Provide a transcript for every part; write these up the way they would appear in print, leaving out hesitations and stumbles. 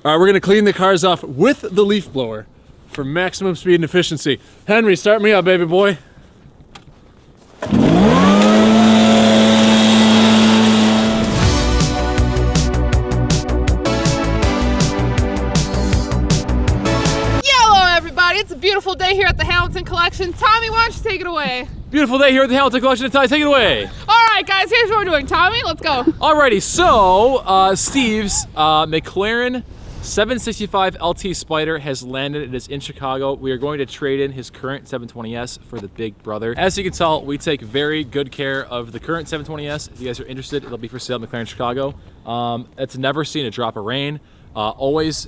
All right, we're gonna clean the cars off with the leaf blower for maximum speed and efficiency. Henry, start me up, baby boy. It's a beautiful day here at the Hamilton Collection. Tommy, why don't you take it away? Beautiful day here at the Hamilton Collection. Ty, take it away. All right, guys, here's what we're doing. Tommy, let's go. Alrighty, so Steve's McLaren 765LT Spider has landed. It is in Chicago. We are going to trade in his current 720S for the big brother. As you can tell, we take very good care of the current 720S. If you guys are interested, it'll be for sale at McLaren Chicago. It's never seen a drop of rain. Always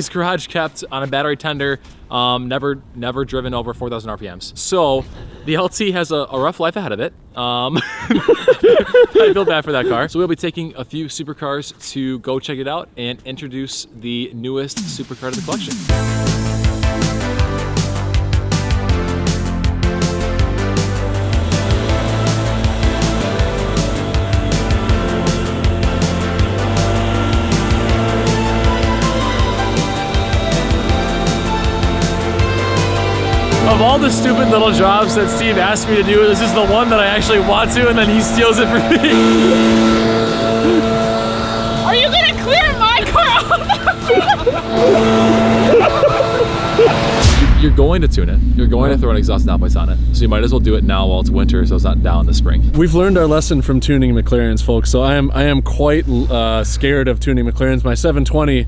garage kept on a battery tender, never driven over 4,000 RPMs. So the LT has a rough life ahead of it. I feel bad for that car. So we'll be taking a few supercars to go check it out and introduce the newest supercar to the collection. Of all the stupid little jobs that Steve asked me to do, this is the one that I actually want to, and then he steals it from me. Are you gonna clear my car? You're going to tune it. You're going to throw an exhaust downplates on it. So you might as well do it now while it's winter, so it's not down in the spring. We've learned our lesson from tuning McLarens, folks. So I am quite scared of tuning McLarens. My 720.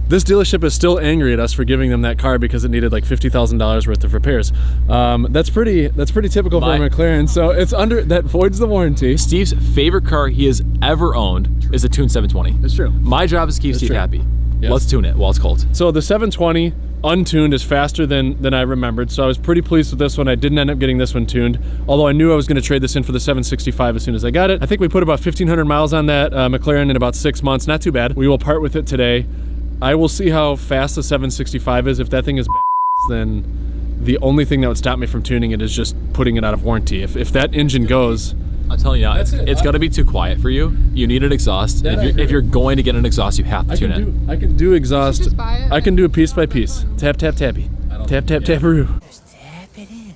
This dealership is still angry at us for giving them that car because it needed like $50,000 worth of repairs. That's pretty typical for a McLaren. So it's that voids the warranty. Steve's favorite car he has ever owned is a tuned 720. It's true. My job is to keep Steve happy. Yes. Let's tune it while it's cold. So the 720 untuned is faster than I remembered. So I was pretty pleased with this one. I didn't end up getting this one tuned, although I knew I was going to trade this in for the 765 as soon as I got it. I think we put about 1,500 miles on that McLaren in about 6 months. Not too bad. We will part with it today. I will see how fast the 765 is. If that thing is then the only thing that would stop me from tuning it is just putting it out of warranty. If that engine goes, I'm telling you now, it's gonna be too quiet for you. You need an exhaust. If you're going to get an exhaust, you have to tune it. I can do exhaust. Just buy it. I can do it piece by piece. Tap, tap, tappy. Tap, tap, taparoo. Just tap it in.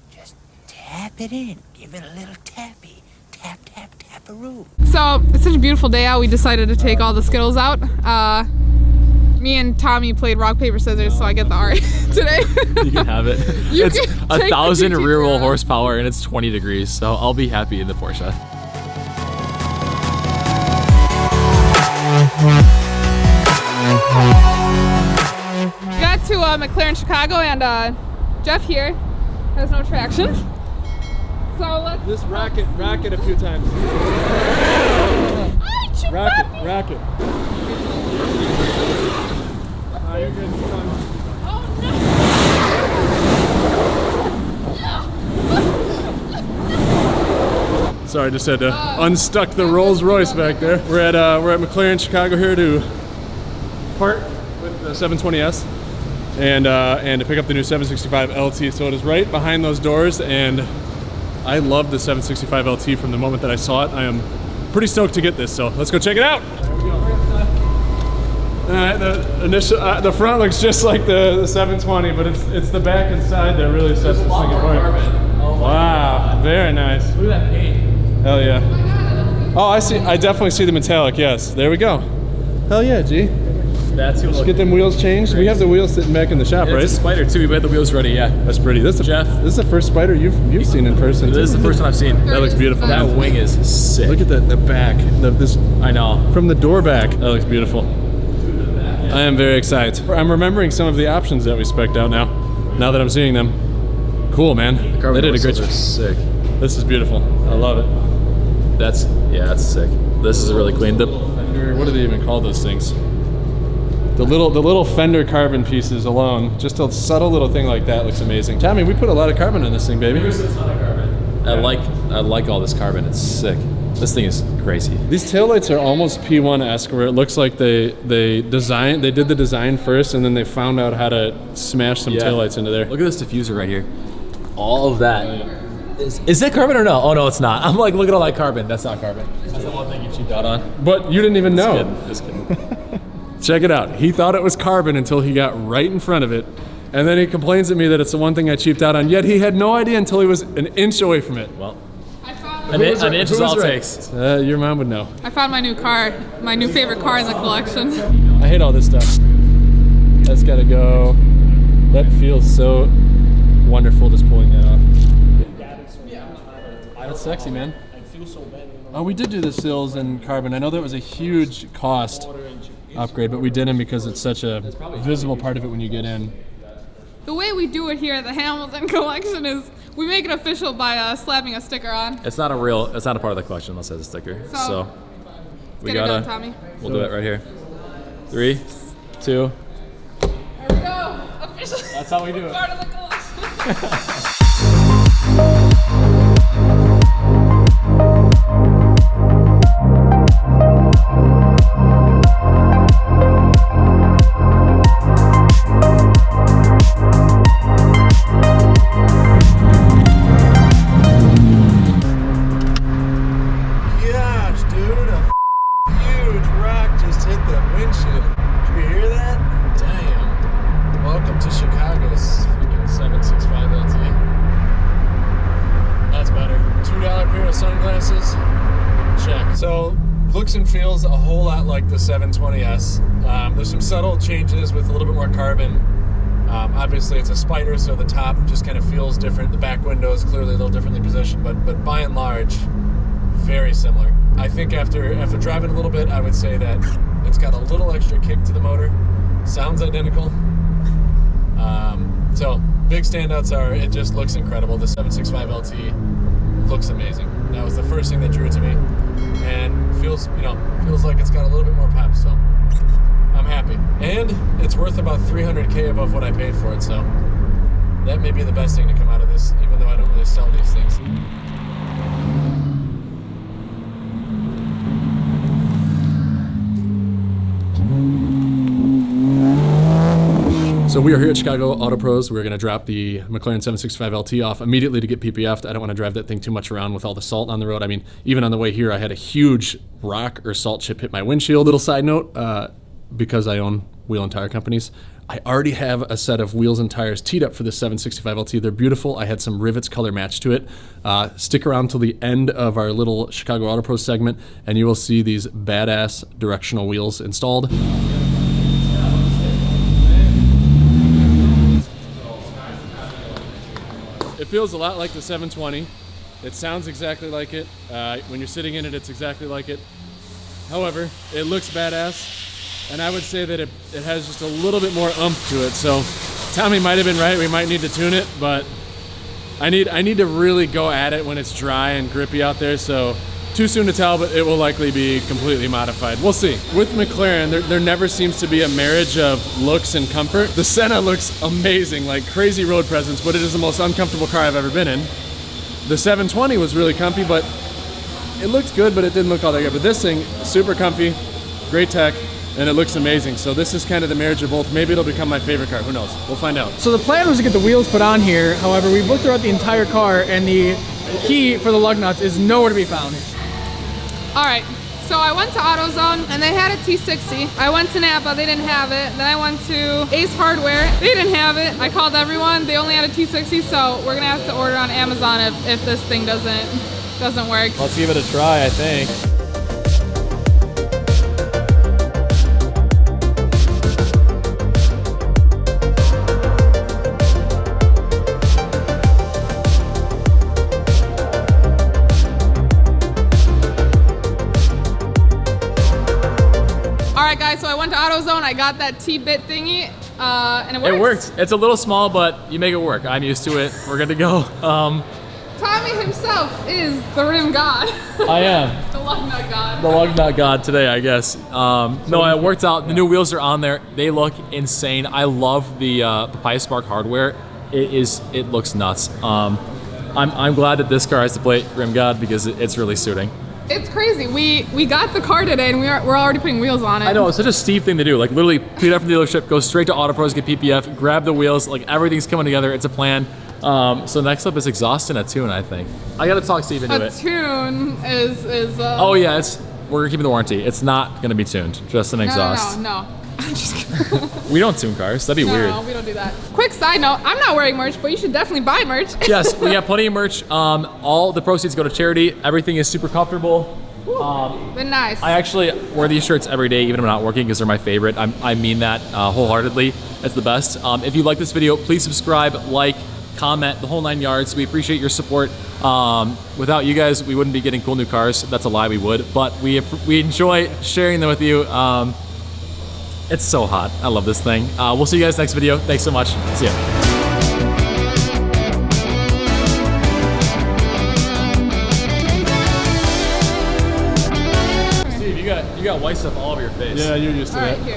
Just tap it in. Give it a little tappy. Tap, tap, taparoo. So it's such a beautiful day out. We decided to take all the Skittles out. Me and Tommy played rock, paper, scissors, so I get the R today. You can have it. It's 1,000 rear wheel horsepower and it's 20 degrees, so I'll be happy in the Porsche. We got to McLaren Chicago, and Jeff here has no traction. So let's Just rack it a few times. Rack it. You're good. Sorry, just had to unstuck the Rolls Royce back there. We're at McLaren Chicago here to part with the 720S and to pick up the new 765 LT. So it is right behind those doors, and I love the 765 LT from the moment that I saw it. I am pretty stoked to get this, so let's go check it out. The front looks just like the 720, but it's the back and side that really sets this thing apart. Wow, very nice. Look at that paint. Hell yeah. Oh, I see. I definitely see the metallic. Yes, there we go. Hell yeah, G. That's Let's get them wheels changed. We have the wheels sitting back in the shop, right? It's a Spider too. We had the wheels ready. Yeah, that's pretty. This is the first Spider you've seen in person. This is the first one I've seen. That looks beautiful. That wing is sick. Look at the back. I know. From the door back. That looks beautiful. I am very excited. I'm remembering some of the options that we spec'd out now that I'm seeing them. Cool, man. They did a great job. Sick. This is beautiful. I love it. That's sick. This is really clean. What do they even call those things? The little fender carbon pieces alone, just a subtle little thing like that looks amazing. Tommy, we put a lot of carbon on this thing, baby. There's a ton of carbon. I like all this carbon. It's sick. This thing is crazy. These taillights are almost P1-esque, where it looks like they did the design first, and then they found out how to smash some taillights into there. Look at this diffuser right here. All of that. Is that carbon or no? Oh no, it's not. I'm like, look at all that carbon. That's not carbon. That's the one thing you cheaped out on. But you didn't even know. Just kidding. Check it out. He thought it was carbon until he got right in front of it. And then he complains at me that it's the one thing I cheaped out on, yet he had no idea until he was an inch away from it. Well, I found an inch is all it takes. Your mom would know. I found my new car, my new favorite car in the collection. I hate all this stuff. That's gotta go. That feels so wonderful just pulling that off. That's sexy, man. Oh, we did do the sills and carbon. I know that was a huge cost upgrade, but we did them because it's such a visible part of it when you get in. The way we do it here at the Hamilton collection is we make it official by slapping a sticker on. It's not a part of the collection unless it has a sticker. So we get it gotta, done, Tommy. We'll do it right here. 3, 2. There we go. Official. That's how we do it. Part of the collection. Looks and feels a whole lot like the 720S. There's some subtle changes with a little bit more carbon. Obviously it's a Spider, so the top just kind of feels different. The back window is clearly a little differently positioned, but by and large, very similar. I think after driving a little bit, I would say that it's got a little extra kick to the motor. Sounds identical. So big standouts are, it just looks incredible. The 765LT looks amazing. That was the first thing that drew it to me. And feels like it's got a little bit more pep, so I'm happy. And it's worth about 300K above what I paid for it, so that may be the best thing to come out of this, even though I don't really sell these things. So we are here at Chicago Auto Pros. We're going to drop the McLaren 765LT off immediately to get PPF'd. I don't want to drive that thing too much around with all the salt on the road. I mean, even on the way here, I had a huge rock or salt chip hit my windshield. Little side note, because I own wheel and tire companies, I already have a set of wheels and tires teed up for the 765LT. They're beautiful. I had some rivets color matched to it. Stick around till the end of our little Chicago Auto Pros segment, and you will see these badass directional wheels installed. It feels a lot like the 720. It sounds exactly like it. When you're sitting in it, it's exactly like it. However, it looks badass, and I would say that it has just a little bit more oomph to it. So Tommy might have been right. We might need to tune it, but I need to really go at it when it's dry and grippy out there. So too soon to tell, but it will likely be completely modified. We'll see. With McLaren, there never seems to be a marriage of looks and comfort. The Senna looks amazing, like crazy road presence, but it is the most uncomfortable car I've ever been in. The 720 was really comfy, but it looked good, but it didn't look all that good. But this thing, super comfy, great tech, and it looks amazing. So this is kind of the marriage of both. Maybe it'll become my favorite car, who knows? We'll find out. So the plan was to get the wheels put on here. However, we've looked throughout the entire car, and the key for the lug nuts is nowhere to be found. All right, so I went to AutoZone and they had a T60. I went to Napa, they didn't have it. Then I went to Ace Hardware, they didn't have it. I called everyone, they only had a T60, so we're gonna have to order on Amazon if this thing doesn't work. Let's give it a try, I think. All right, guys, so I went to AutoZone, I got that T-bit thingy, and it works. It works. It's a little small, but you make it work. I'm used to it. We're good to go. Tommy himself is the rim god. I am. The lug nut god. The lug nut god today, I guess. No, it worked out. The new wheels are on there. They look insane. I love the Papaya Spark hardware. It looks nuts. I'm glad that this car has to play rim god because it's really suiting. It's crazy. We got the car today and we're already putting wheels on it. I know, it's such a Steve thing to do. Like literally pick it up from the dealership, go straight to Auto Pros, get PPF, grab the wheels, like everything's coming together. It's a plan. So next up is exhaust and a tune, I think. I gotta talk Steve into it. A tune is Oh yeah, we're keeping the warranty. It's not gonna be tuned, just an exhaust. No. I'm just kidding. We don't tune cars. That'd be weird. No, we don't do that. Quick side note, I'm not wearing merch, but you should definitely buy merch. Yes, we have plenty of merch. All the proceeds go to charity. Everything is super comfortable. Been nice. I actually wear these shirts every day, even when I'm not working, because they're my favorite. I mean that wholeheartedly. It's the best. If you like this video, please subscribe, like, comment, the whole 9 yards. We appreciate your support. Without you guys, we wouldn't be getting cool new cars. That's a lie, we would. But we enjoy sharing them with you. It's so hot. I love this thing. We'll see you guys next video. Thanks so much. See ya. Steve, you got white stuff all over your face. Yeah, you're used to All right, that. here.